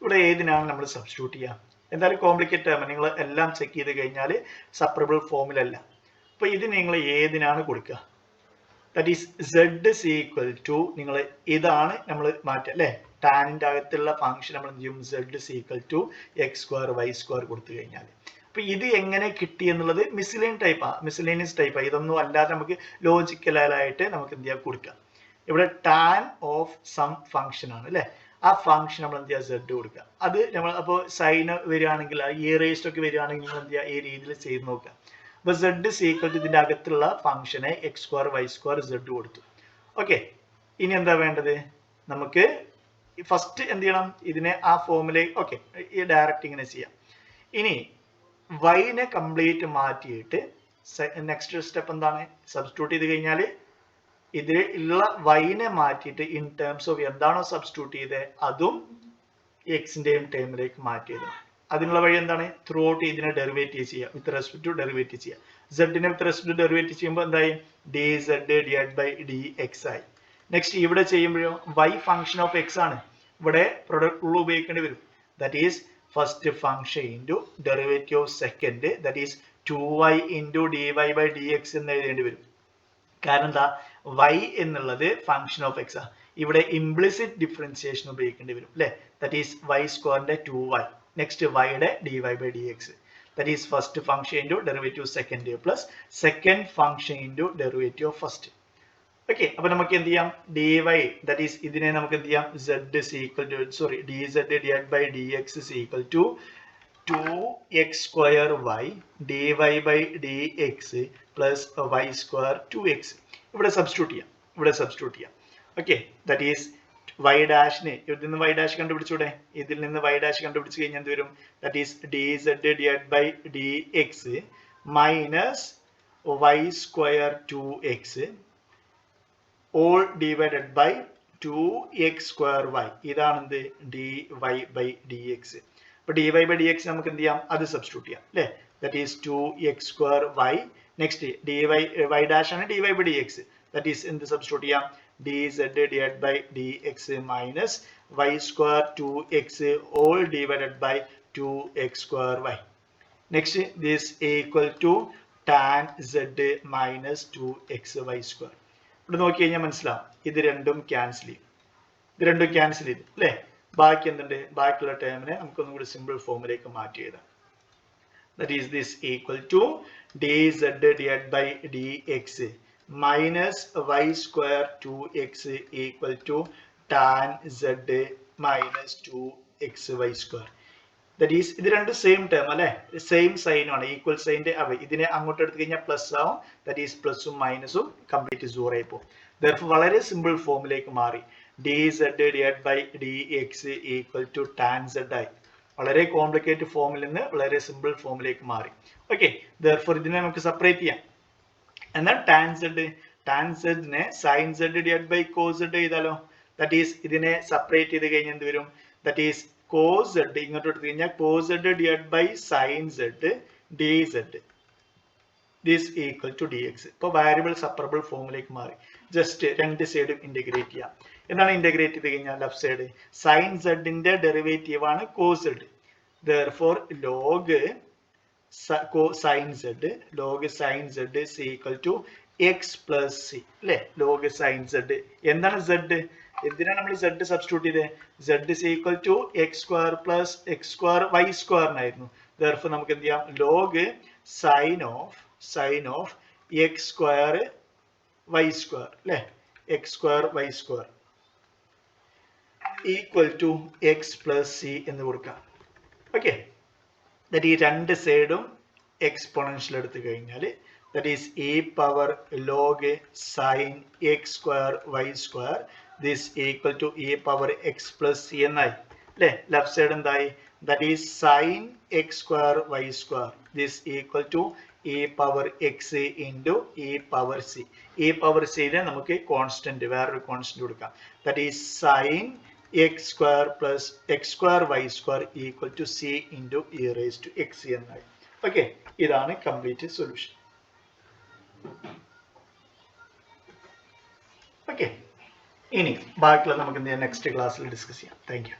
ഇവിടെ ഏതിനാണ് നമ്മൾ സബ്സ്റ്റിറ്റ്യൂട്ട് ചെയ്യുക? എന്തായാലും കോംപ്ലിക്കേറ്റഡ് ആണ്. നിങ്ങൾ എല്ലാം ചെക്ക് ചെയ്ത് കഴിഞ്ഞാൽ സെപ്പറബിൾ ഫോമിലല്ല. അപ്പോൾ ഇത് നിങ്ങൾ ഏതിനാണ് കൊടുക്കുക? That is z is equal to നിങ്ങൾ ഇതാണ് നമ്മൾ മാറ്റുക അല്ലേ? ടാനിൻ്റെ അകത്തുള്ള ഫംഗ്ഷൻ നമ്മൾ എന്ത് ചെയ്യും? z is equal to x square y square കൊടുത്തു കഴിഞ്ഞാൽ. അപ്പോൾ ഇത് എങ്ങനെ കിട്ടി എന്നുള്ളത് മിസ്സെലേനിയസ് ടൈപ്പാണ്. ഇതൊന്നും അല്ലാതെ നമുക്ക് ലോജിക്കലായിട്ട് നമുക്ക് എന്ത് ചെയ്യാം? കൊടുക്കാം. ഇവിടെ ടാൻ ഓഫ് സം ഫംഗ്ഷൻ ആണ് അല്ലേ? ആ ഫംഗ്ഷൻ നമ്മൾ എന്ത് ചെയ്യുക? z കൊടുക്കുക. അത് നമ്മൾ അപ്പോൾ സൈന് വരികയാണെങ്കിൽ ഈ റേസ്റ്റ് ഒക്കെ വരികയാണെങ്കിൽ നിങ്ങൾ എന്ത് ചെയ്യുക? ഈ രീതിയിൽ ചെയ്ത് നോക്കുക. അപ്പോൾ z is equal to ഇതിൻ്റെ അകത്തുള്ള ഫംഗ്ഷനെ x square y square z കൊടുത്തു. ഓക്കെ, ഇനി എന്താ വേണ്ടത്? നമുക്ക് ഫസ്റ്റ് എന്ത് ചെയ്യണം? ഇതിനെ ആ ഫോമിലേക്ക് ഓക്കെ ഈ ഡയറക്റ്റ് ഇങ്ങനെ ചെയ്യാം. ഇനി വൈനെ കംപ്ലീറ്റ് മാറ്റിയിട്ട് നെക്സ്റ്റ് സ്റ്റെപ്പ് എന്താണ്? സബ്സ്റ്റിറ്റ്യൂട്ട് ചെയ്ത് കഴിഞ്ഞാൽ ഇതിൽ ഉള്ള വൈനെ മാറ്റിയിട്ട് ഇൻ ടേംസ് ഓഫ് എന്താണോ സബ്സ്റ്റിറ്റ്യൂട്ട് ചെയ്തത് അതും എക്സിന്റെയും ടേമിലേക്ക് മാറ്റി എഴുതണം. അതിനുള്ള വഴി എന്താണ്? ത്രൂ ഔട്ട് ഇതിനെ ഡെറിവേറ്റീവ് ചെയ്യുക, വിത്ത് റെസ്പെക്ട് ടു ഡെറിവേറ്റീവ് ചെയ്യുക. സെഡിനെ വിത്ത് റെസ്പെക്ട് ടു ഡെറിവേറ്റീവ് ചെയ്യുമ്പോൾ എന്തായി? D z divide by d x ആയി. നെക്സ്റ്റ് ഇവിടെ ചെയ്യുമ്പോഴോ y ഫംഗ്ഷൻ ഓഫ് എക്സ് ആണ്, ഇവിടെ പ്രൊഡക്റ്റ് റൂൾ ഉപയോഗിക്കേണ്ടി വരും. That is first function into derivative of second, that is 2y into d y by d x എന്ന് എഴുതേണ്ടി വരും. കാരണം എന്താ? y എന്നുള്ളത് ഫംഗ്ഷൻ ഓഫ് എക്സ് ആണ്. ഇവിടെ ഇംപ്ലിസിറ്റ് ഡിഫറൻസിയേഷൻ ഉപയോഗിക്കേണ്ടി വരും അല്ലെ? ദാറ്റ് ഈസ് y സ്ക്വയറിന്റെ 2y, നെക്സ്റ്റ് yയുടെ dy by dx, that is first function into derivative second plus second function into derivative of first. Okay, അപ്പോൾ നമുക്ക് എന്ത് ചെയ്യാം? dy, that is ഇതിനെ നമുക്ക് എന്ത് ചെയ്യാം? z is equal to, sorry, dz divided by dx is equal to 2x square y dy by dx plus y square 2x. ഇവിടെ substitute ചെയ്യാം. Okay, that is y ഡാഷിനെ ഇതിൽ നിന്ന് y ഡാഷ് കണ്ടുപിടിച്ചൂടെ? ഇതിൽ നിന്ന് y ഡാഷ് കണ്ടുപിടിച്ച് കഴിഞ്ഞാൽ എന്ത് വരും? That is dz divided by dx minus y square 2x all divided by 2x square y. ഇതാണ് എന്ത്? dy by dx. അപ്പോൾ dy by dx നമുക്ക് എന്ത് ചെയ്യാം? അത് സബ്സ്റ്റിറ്റ്യൂട്ട് ചെയ്യാം അല്ലേ? That is 2x square y, next dy y dash ആണ് dy by dx, that is എന്ത് സബ്സ്റ്റിറ്റ്യൂട്ട് ചെയ്യാം? dz divided by dx minus y square 2x all divided by 2x square y. Next, this equal to tan z minus 2xy square. ഇവിടെ നോക്കി കഴിഞ്ഞാൽ മനസ്സിലാവും, ഇത് രണ്ടും cancel ചെയ്തു അല്ലേ? ബാക്കി എന്തുണ്ട്? ബാക്കിയുള്ള ടേമിനെ നമുക്കൊന്നും കൂടി സിമ്പിൾ ഫോമിലേക്ക് മാറ്റി എഴുതാം. That is this equal to dz divided by dx minus y square 2x equal to tan z minus 2xy square. That is ഇത് രണ്ട് സെയിം ടേം അല്ലേ? സെയിം സൈൻ ആണ്, ഈക്വൽ സൈൻ്റെ അവ. ഇതിനെ അങ്ങോട്ട് എടുത്തു കഴിഞ്ഞാൽ പ്ലസ് ആവും, ദാറ്റ് ഈസ് പ്ലസും മൈനസും കംപ്ലീറ്റ് സീറോ ആയി പോകും. ദർഫോർ വളരെ സിമ്പിൾ ഫോമിലേക്ക് മാറി. dz divided by dx equal to tan z ആയി. വളരെ കോംപ്ലിക്കേറ്റഡ് ഫോമിൽ നിന്ന് വളരെ സിമ്പിൾ ഫോമിലേക്ക് മാറി. ഓക്കെ, ദർഫോർ ഇതിനെ നമുക്ക് സെപ്പറേറ്റ് ചെയ്യാം. എന്നാൽ tan z നെ sin z divided by cos z ചെയ്താലോ? ദാറ്റ് ഈസ് ഇതിനെ സെപ്പറേറ്റ് ചെയ്ത് കഴിഞ്ഞാൽ എന്ത് വരും? ദാറ്റ് ഈസ് cos z ഇങ്ങോട്ട് എടുത്തു കഴിഞ്ഞാൽ cos z divided by sin z dz, this equal to dx. ഇപ്പോൾ വാരിയബിൾ സെപ്പറബിൾ ഫോമിലേക്ക് മാറി. ജസ്റ്റ് രണ്ട് സൈഡും ഇന്റഗ്രേറ്റ് ചെയ്യാം. എന്താണ് ഇന്റഗ്രേറ്റ് ചെയ്ത് കഴിഞ്ഞാൽ? ലെഫ്റ്റ് സൈഡ് sin z ന്റെ ഡെറിവേറ്റീവ് ആണ് cos z. therefore log sin z is equal to x plus c അല്ലേ? log sin z എന്താണ്? z. എന്തിനാണ് നമ്മൾ z സബ്സ്റ്റിറ്റ്യൂട്ട് ചെയ്തത്? z is equal to x square plus x square y square എന്നായിരുന്നു. therefore നമുക്ക് എന്ത് ചെയ്യാം? log sin of x square y square അല്ലേ? x square y square equal to x plus c എന്ന് കൊടുക്കാം. ഓക്കെ, ദാറ്റ് ഈ രണ്ട് സൈഡും എക്സ്പോണൻഷ്യൽ എടുത്തു കഴിഞ്ഞാൽ that is e power log sin x square y square, this equal to e power x plus c എന്നായി അല്ലേ? ലെഫ്റ്റ് സൈഡ് എന്തായി? that is sin x square y square, this equal to e power x into e power c. e power c നെ നമുക്ക് constant, വേറൊരു constant കൊടുക്കാം. that is sin x square plus x square y square equal to c into e raised to x എന്നായി. Okay, ഇതാണ് complete solution. Okay, ഇനി ബാക്കിയുള്ള നമുക്ക് next ക്ലാസ്സിൽ ഡിസ്കസ് ചെയ്യാം. Thank you.